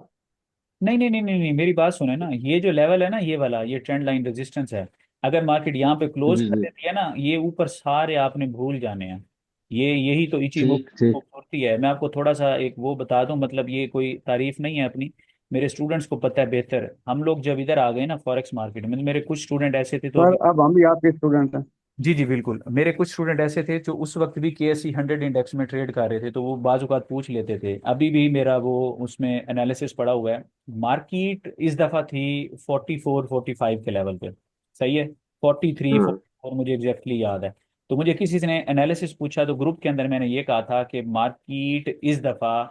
नहीं नहीं नहीं नहीं नहीं, मेरी बात सुने ना, ये जो लेवल है ना ये वाला, ये ट्रेंड लाइन रेजिस्टेंस है। अगर मार्केट यहाँ पे क्लोज जी कर जी। देती है ना, ये ऊपर सारे आपने भूल जाने हैं। ये यही तो इची ठीक ठीक। खूबसूरती है। मैं आपको थोड़ा सा एक वो बता दूं, मतलब ये कोई तारीफ नहीं है अपनी, मेरे स्टूडेंट्स को पता है बेहतर। हम लोग जब इधर आ गए ना फॉरेक्स मार्केट में, मेरे कुछ स्टूडेंट ऐसे थे तो सर अभी, अब हम भी आपके स्टूडेंट हैं। जी जी बिल्कुल, मेरे कुछ स्टूडेंट ऐसे थे जो उस वक्त भी KSE 100 इंडेक्स में ट्रेड कर रहे थे, तो वो बाजुकात पूछ लेते थे। अभी भी मेरा वो उसमें एनालिसिस पड़ा हुआ है। मार्केट इस दफ़ा थी 44 45 के लेवल पे, सही है, 43 हाँ। 44 मुझे एग्जैक्टली याद है। तो मुझे किसी ने एनालिसिस पूछा तो ग्रुप के अंदर मैंने ये कहा था कि मार्केट इस दफ़ा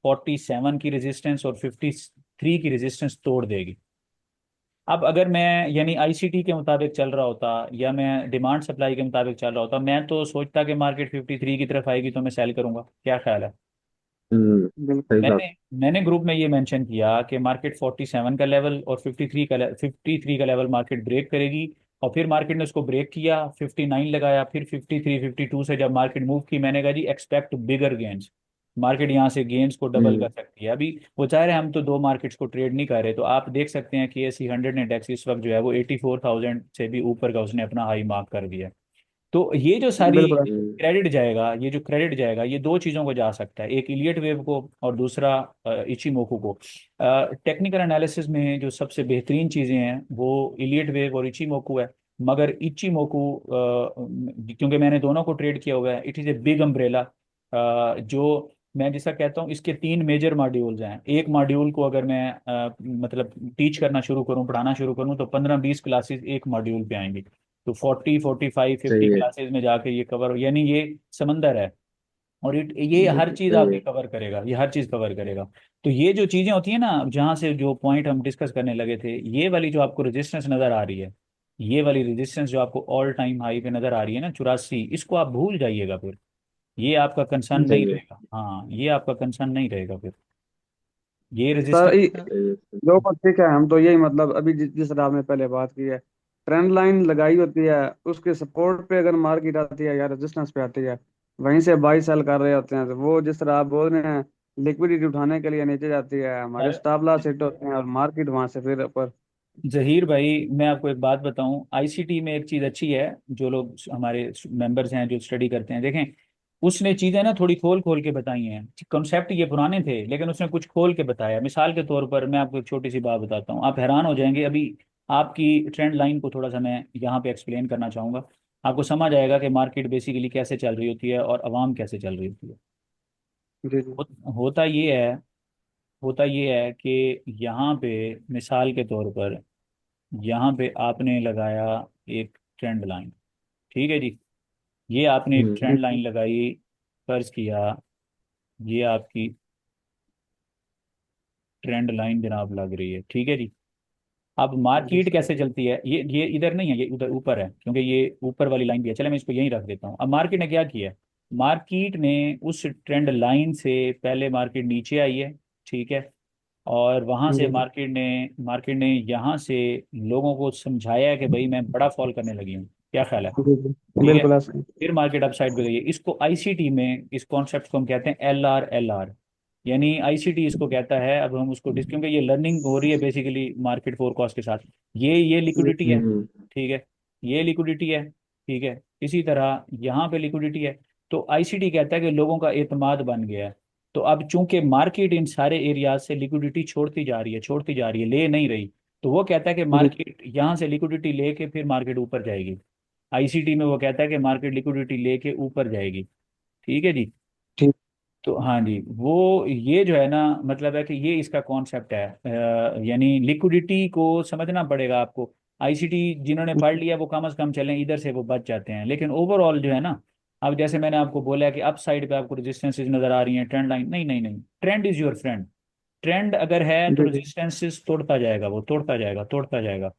47 की रेजिस्टेंस और 53 की रेजिस्टेंस तोड़ देगी। अब अगर मैं यानी ICT के मुताबिक चल रहा होता या मैं डिमांड सप्लाई के मुताबिक चल रहा होता, मैं तो सोचता कि मार्केट 53 की तरफ आएगी तो मैं सेल करूंगा। क्या ख्याल है? बिल्कुल। सही बात। मैंने मैंने ग्रुप में ये मेंशन किया कि मार्केट 47 का लेवल और 53 का लेवल मार्केट ब्रेक करेगी। और फिर मार्केट ने उसको ब्रेक किया, 59 लगाया, फिर 53 52 से जब मार्केट मूव की, मैंने कहा जी एक्सपेक्ट बिगर गेन्स। मार्केट यहाँ से गेन्स को डबल कर हम्म। सकती है। अभी वो चाह रहे हैं, हम तो दो मार्केट्स को ट्रेड नहीं कर रहे, तो आप देख सकते हैं कि KSE 100 इंडेक्स इस वक्त जो है वो 84,000 से भी ऊपर का उसने अपना हाई मार्क कर दिया। तो ये जो सारी बिल्कुल। क्रेडिट जाएगा, ये जो क्रेडिट जाएगा, ये दो चीज़ों को जा सकता है, एक इलियट वेव को और दूसरा इचीमोकू को। टेक्निकल एनालिसिस में जो सबसे बेहतरीन चीज़ें हैं वो इलियट वेव और इचीमोकू है। मगर इचीमोकू क्योंकि मैंने दोनों को ट्रेड किया हुआ है, it is a big umbrella. जो मैं जैसा कहता हूँ, इसके तीन मेजर मॉड्यूल्स हैं। एक मॉड्यूल को अगर मैं मतलब टीच करना शुरू करूँ, पढ़ाना शुरू करूँ, तो 15 20 क्लासेस एक मॉड्यूल पे आएंगी। तो 40 45 50 सही है। क्लासेस में जाके ये कवर, यानी ये समंदर है। और ये हर चीज़ सही आपकी है। कवर करेगा, ये हर चीज़ कवर करेगा। तो ये जो चीज़ें होती हैं ना, जहाँ से जो पॉइंट हम डिस्कस करने लगे थे, ये वाली जो आपको रेजिस्टेंस नज़र आ रही है, ये वाली रेजिस्टेंस जो आपको ऑल टाइम हाई पे नज़र आ रही है ना, 84, इसको आप भूल जाइएगा फिर। ये आपका कंसर्न नहीं सही है। रहेगा, हाँ, ये आपका कंसर्न नहीं रहेगा फिर। ये सर रेजिस्टेंस। सही है। जो कुछ ठीक है, हम तो यही मतलब अभी जिस तरह आपने पहले बात की है, ट्रेंड लाइन लगाई होती है, उसके सपोर्ट पे अगर मार्केट आती है या रेजिस्टेंस पे आती है, वहीं से बाई सेल कर रहे होते हैं। तो वो जिस तरह आप बोल रहे हैं, लिक्विडिटी उठाने के लिए नीचे जाती है, हमारे स्टॉप लॉस हिट होते हैं और मार्केट वहां से फिर ऊपर। जहीर भाई, मैं आपको एक बात बताऊं, ICT में एक चीज़ अच्छी है, जो लोग हमारे मेंबर्स हैं जो स्टडी करते हैं, देखें, उसने चीज़ें ना थोड़ी खोल खोल के बताई हैं। कॉन्सेप्ट ये पुराने थे, लेकिन उसने कुछ खोल के बताया। मिसाल के तौर पर मैं आपको एक छोटी सी बात बताता हूँ, आप हैरान हो जाएंगे। अभी आपकी ट्रेंड लाइन को थोड़ा सा मैं यहाँ पे एक्सप्लेन करना चाहूँगा, आपको समझ आएगा कि मार्केट बेसिकली कैसे चल रही होती है और आवाम कैसे चल रही होती है। जी जी। होता ये है, होता ये है कि यहाँ पे मिसाल के तौर पर, यहाँ पे आपने लगाया एक ट्रेंड लाइन, ठीक है जी, ये आपने एक हम्म। ट्रेंड लाइन लगाई, फर्ज किया ये आपकी ट्रेंड लाइन जनाब लग रही है, ठीक है जी। अब जी मार्केट सर। कैसे चलती है, ये इधर नहीं है, ये उधर ऊपर है, क्योंकि ये ऊपर वाली लाइन भी है। चले मैं इसको यहीं रख देता हूँ। अब मार्केट ने क्या किया है, मार्केट ने उस ट्रेंड लाइन से पहले मार्केट नीचे आई है, ठीक है, और वहां से जी जी। मार्केट ने यहाँ से लोगों को समझाया है कि भाई मैं बड़ा फॉल करने लगी हूँ। क्या ख्याल है? जी जी। ठीक है, बिल्कुल ऐसा ही। फिर मार्केट अपसाइड पे गई है। इसको ICT में इस कॉन्सेप्ट को हम कहते हैं LR। यानी ICT इसको कहता है। अब हम उसको क्योंकि ये लर्निंग हो रही है बेसिकली मार्केट फोरकास्ट के साथ। ये लिक्विडिटी है, हम्म। ठीक है, ये लिक्विडिटी है, ठीक है, इसी तरह यहाँ पे लिक्विडिटी है। तो ICT कहता है कि लोगों का एतमाद बन गया है। तो अब चूंकि मार्केट इन सारे एरियाज से लिक्विडिटी छोड़ती जा रही है, छोड़ती जा रही है, ले नहीं रही, तो वो कहता है कि जी। मार्केट यहाँ से लिक्विडिटी लेके फिर मार्केट ऊपर जाएगी। ICT में वो कहता है कि मार्केट लिक्विडिटी लेके ऊपर जाएगी, ठीक है जी। ठीक। तो हाँ जी, वो ये जो है ना, मतलब है कि ये इसका कॉन्सेप्ट है। यानी लिक्विडिटी को समझना पड़ेगा आपको। ICT जिन्होंने पढ़ लिया वो कम से कम चलें, इधर से वो बच जाते हैं, लेकिन ओवरऑल जो है ना, अब जैसे मैंने आपको बोला है कि अप साइड पे आपको रेजिस्टेंसेस नजर आ रही हैं, ट्रेंड लाइन नहीं नहीं नहीं, trend is your friend. Trend अगर है तो जी जी। रेजिस्टेंसेस तोड़ता जाएगा, वो तोड़ता जाएगा, तोड़ता जाएगा।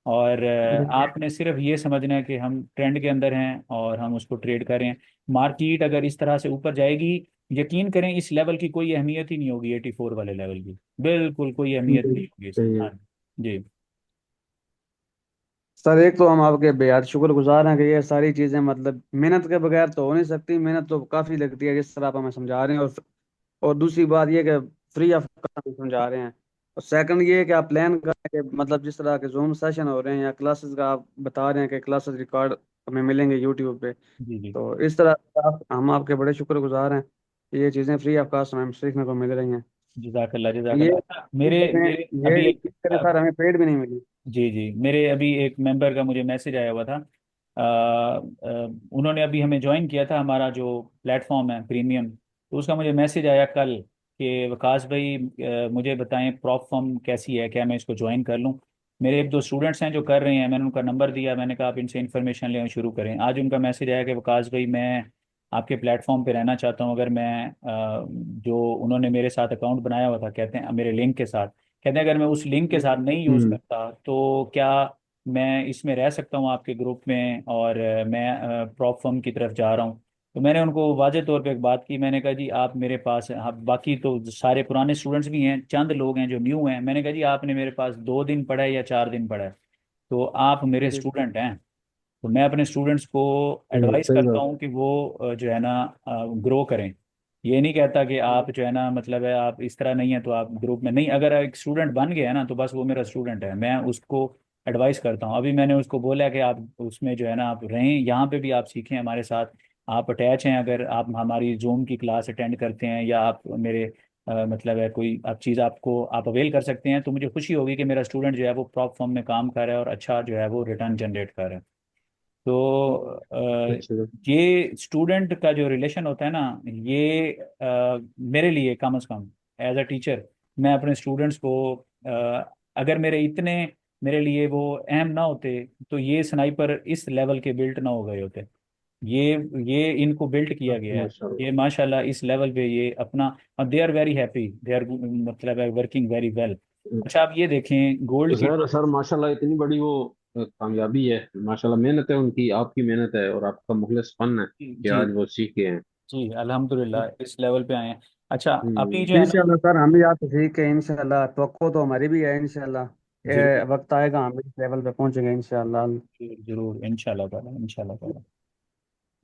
और बिल्कुल। आपने सिर्फ ये समझना है कि हम ट्रेंड के अंदर हैं और हम उसको ट्रेड कर रहे हैं। मार्केट अगर इस तरह से ऊपर जाएगी, यकीन करें इस लेवल की कोई अहमियत ही नहीं होगी, 84 वाले लेवल की बिल्कुल कोई अहमियत जी। नहीं होगी इसकी। सही है। हाँ जी। सर एक तो हम आपके बेहद शुक्रगुजार हैं कि ये सारी चीजें मतलब मेहनत के बगैर तो हो नहीं सकती, मेहनत तो काफी लगती है जिस तरह आप हमें समझा रहे हैं। और दूसरी बात ये कि फ्री ऑफ कॉस्ट हम समझा रहे हैं। और सेकंड ये है कि आप प्लान कर रहे हैं कि मतलब जिस तरह के जूम सेशन हो रहे हैं या क्लासेस का आप बता रहे हैं कि क्लासेस रिकॉर्ड हमें मिलेंगे यूट्यूब पे। जी जी। तो इस तरह से हम आपके बड़े शुक्रगुजार हैं कि ये चीज़ें फ्री ऑफ कॉस्ट हमें सीखने को मिल रही हैं। जजाकल्ला ये जजाकल्ला। अच्छा, मेरे मेरे ये अभी इस तरह सर हमें पेड भी नहीं मिली। जी जी, मेरे अभी एक मेंबर का मुझे मैसेज आया हुआ था। उन्होंने अभी हमें ज्वाइन किया था, हमारा जो प्लेटफॉर्म है प्रीमियम, तो उसका मुझे मैसेज आया कल कि वकास भाई मुझे बताएं प्रॉप फॉर्म कैसी है, क्या मैं इसको ज्वाइन कर लूँ। मेरे एक दो स्टूडेंट्स हैं जो कर रहे हैं, मैंने उनका नंबर दिया, मैंने कहा आप इनसे इन्फॉर्मेशन लेना शुरू करें। आज उनका मैसेज आया कि वकास भाई मैं आपके प्लेटफॉर्म पे रहना चाहता हूँ, अगर मैं जो उन्होंने मेरे साथ अकाउंट बनाया हुआ था, कहते हैं मेरे लिंक के साथ, कहते हैं अगर मैं उस लिंक के साथ नहीं यूज़ हम्म। करता तो क्या मैं इसमें रह सकता हूँ आपके ग्रुप में, और मैं प्रॉप फर्म की तरफ जा रहा हूँ। तो मैंने उनको वाजे तौर पे एक बात की, मैंने कहा जी आप मेरे पास हैं, आप बाकी तो सारे पुराने स्टूडेंट्स भी हैं, चंद लोग हैं जो न्यू हैं, मैंने कहा जी आपने मेरे पास 2 दिन पढ़ा है या 4 दिन पढ़ा है, तो आप मेरे जी स्टूडेंट हैं। तो मैं अपने स्टूडेंट्स को एडवाइस सही करता बात। हूँ कि वो जो है ना ग्रो करें। ये नहीं कहता कि आप जो है ना, मतलब है आप इस तरह नहीं है तो आप ग्रुप में नहीं, अगर एक स्टूडेंट बन गया है ना तो बस वो मेरा स्टूडेंट है, मैं उसको एडवाइस करता हूँ। अभी मैंने उसको बोला कि आप उसमें जो है ना आप रहें, यहाँ पे भी आप सीखें हमारे साथ, आप अटैच हैं, अगर आप हमारी जूम की क्लास अटेंड करते हैं या आप मेरे मतलब है कोई आप चीज़ आपको आप अवेल कर सकते हैं, तो मुझे खुशी होगी कि मेरा स्टूडेंट जो है वो प्रॉप फॉर्म में काम कर रहा है और अच्छा जो है वो रिटर्न जनरेट कर रहा है। तो अच्छी बात। ये स्टूडेंट का जो रिलेशन होता है ना, ये मेरे लिए कम से कम एज अ टीचर, मैं अपने स्टूडेंट्स को अगर मेरे इतने मेरे लिए वो अहम ना होते तो ये स्नाइपर इस लेवल के बिल्ट ना हो गए होते। ये ये इनको बिल्ट किया गया है, ये माशाल्लाह। माशाल्लाह इस लेवल पे ये अपना, they are very happy, they are मतलब है वर्किंग वेरी वेल। अच्छा आप ये देखें तो गोल्ड की, सर सर माशाल्लाह इतनी बड़ी वो कामयाबी है, माशाल्लाह मेहनत है उनकी, आपकी मेहनत है और आपका मुखलिस फन है कि जी आज वो सीख गए हैं। जी अल्हम्दुलिल्लाह इस लेवल पे आए हैं। अच्छा अभी हम्म। जो है ना, इंशाल्लाह सर, हम भी आपसे सीख के इंशाल्लाह, तो हमारी भी है इंशाल्लाह, जरूर वक्त आएगा हम इस लेवल पे पहुंचेंगे इंशाल्लाह। जरूर जरूर इंशाल्लाह ताला, इंशाल्लाह ताला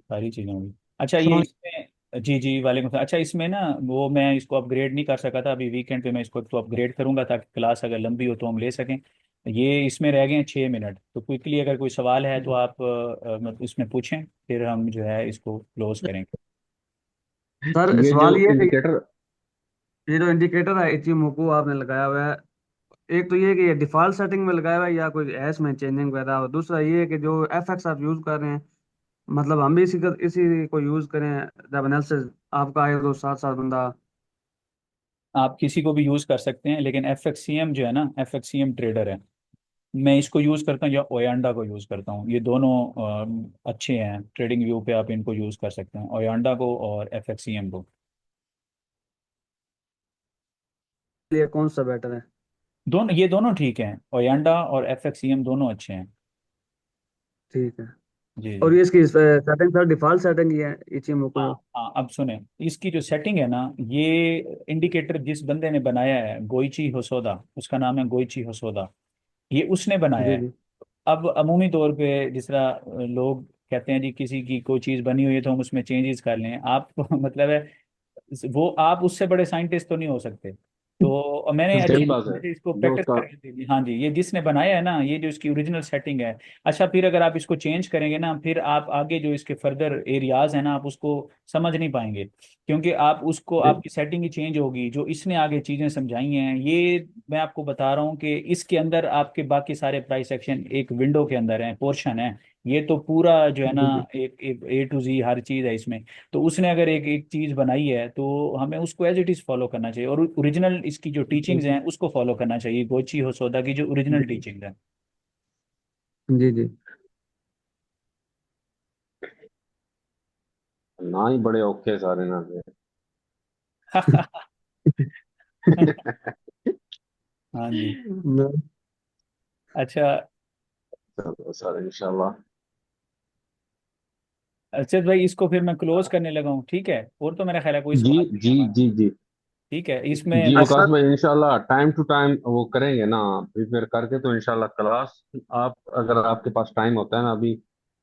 सारी चीज़ें होंगी। अच्छा ये अस्सलाम इसमें, जी जी वालेकुम सलाम। अच्छा इसमें ना वो मैं इसको अपग्रेड नहीं कर सका था, अभी वीकेंड पे मैं इसको तो अपग्रेड करूंगा ताकि क्लास अगर लंबी हो तो हम ले सकें। ये इसमें रह गए हैं 6 मिनट, तो क्विकली अगर कोई सवाल है तो आप मतलब इसमें पूछें, फिर हम जो है इसको क्लोज करेंगे। सर, ये जो सवाल ये है कि इंडिकेटर। ये जो इंडिकेटर है इचिमोकू आपने लगाया हुआ है, एक तो ये है कि ये डिफॉल्ट सेटिंग में लगाया हुआ है या कोई है इसमें चेंजिंग वगैरह, और दूसरा ये है कि जो एफ एक्स आप यूज कर रहे हैं, मतलब हम भी इसी को यूज करें जब एनालिसिस आपका आए तो साथ साथ बंदा। आप किसी को भी यूज़ कर सकते हैं, लेकिन एफ एक्स सी एम जो है ना, F X C M trader है, मैं इसको यूज़ करता हूँ या ओयांडा को यूज़ करता हूँ, ये दोनों अच्छे हैं ट्रेडिंग व्यू पे, आप इनको यूज़ कर सकते हैं, ओयांडा को और एफ एक्स सी एम को। लिए कौन सा बेटर है? दोनों, ये दोनों ठीक हैं, ओयांडा और एफ एक्स सी एम दोनों अच्छे हैं। ठीक है। जी और जी। ये इसकी सेटिंग सर डिफॉल्ट सेटिंग ही है इचिमोकू हाँ जो? हाँ अब सुने, इसकी जो सेटिंग है ना, ये इंडिकेटर जिस बंदे ने बनाया है गोइची होसोदा, उसका नाम है गोइची होसोदा, ये उसने बनाया जी है। जी अब अमूमी तौर पे जिस तरह लोग कहते हैं जी किसी की कोई चीज़ बनी हुई है तो हम उसमें चेंजेस कर लें, आप मतलब है वो आप उससे बड़े साइंटिस्ट तो नहीं हो सकते। तो मैंने सही अच्छा बात है। मुझे इसको जो प्रैक्टिस उसका करके दी थी, हाँ जी, ये जिसने बनाया है ना, ये जो इसकी ओरिजिनल सेटिंग है। अच्छा फिर अगर आप इसको चेंज करेंगे ना, फिर आप आगे जो इसके फर्दर एरियाज है ना, आप उसको समझ नहीं पाएंगे, क्योंकि आप उसको आपकी सेटिंग ही चेंज होगी, जो इसने आगे चीज़ें समझाई हैं ये मैं आपको बता रहा हूँ कि इसके अंदर आपके बाकी सारे प्राइस एक्शन एक विंडो के अंदर है, पोर्शन है, ये तो पूरा जो है ना जी जी एक एक ए टू जी हर चीज़ है इसमें। तो उसने अगर एक एक चीज़ बनाई है तो हमें उसको एज इट इज़ फॉलो करना चाहिए, और ओरिजिनल इसकी जो टीचिंग्स हैं उसको फॉलो करना चाहिए, गोची होसोदा की जो ओरिजिनल टीचिंग्स हैं। जी जी। ना ही बड़े औखे सारे ना थे। हाँ जी। मैं- अच्छा चलो सर इंशाल्लाह। अच्छा भाई इसको फिर मैं क्लोज करने लगा हूँ, ठीक है, और तो मेरा ख्याल है कोई जी सवाल नहीं है जी हमारा। जी जी। ठीक है इसमें जी बस, वकास सर भाई इंशाल्लाह टाइम टू टाइम वो करेंगे ना, प्रिपेयर करके तो इंशाल्लाह क्लास, आप अगर आपके पास टाइम होता है ना, अभी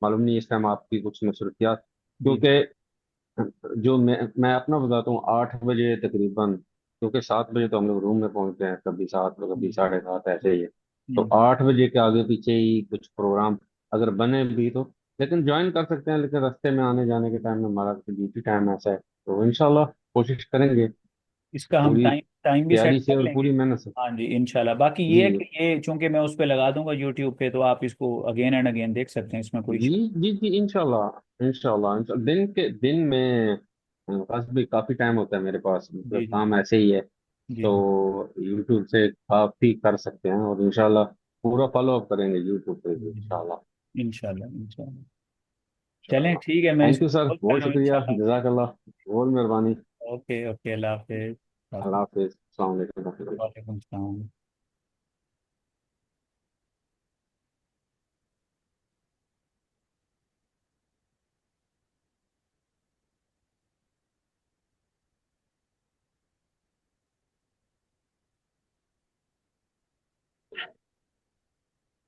मालूम नहीं इस टाइम आपकी कुछ मसरूफियात, जी क्योंकि जो मैं अपना बताता हूँ 8 बजे तकरीबन, क्योंकि 7 बजे तो हम लोग रूम में पहुंचते हैं, कभी 7 तो कभी 7:30 ऐसे ही है। तो हम्म, 8 बजे के आगे पीछे ही कुछ प्रोग्राम अगर बने भी तो, लेकिन ज्वाइन कर सकते हैं, लेकिन रास्ते में आने जाने के टाइम में हमारा ड्यूटी टाइम ऐसा है, तो इंशाल्लाह कोशिश करेंगे इसका हम पूरी। टाइम टाइम भी सेट तैयारी से कर और लेंगे। पूरी मेहनत से। हाँ जी इंशाल्लाह। बाकी ये है जी कि ये चूंकि मैं उस पर लगा दूंगा यूट्यूब पे, तो आप इसको अगेन एंड अगेन देख सकते हैं, इसमें कोई जी इशू। जी जी, इंशाल्लाह इंशाल्लाह दिन में पास भी काफी टाइम होता है मेरे पास, मतलब जी जी काम ऐसे ही है। जी तो जी। यूट्यूब से आप भी कर सकते हैं, और इंशाल्लाह पूरा फॉलो अप करेंगे यूट्यूब पे भी इंशाल्लाह। इंशाल्लाह इंशाल्लाह। चलें इंशाल्लाह। ठीक है, मैं थैंक इसको यू सर, कॉल कर बहुत रहा हूँ शुक्रिया, इंशाल्लाह। जजाकल्लाह, बहुत मेहरबानी। ओके ओके, अल्लाह हाफिज़। अल्लाह हाफिज, अस्सलाम वालेकुम। वालेकुम सलाम।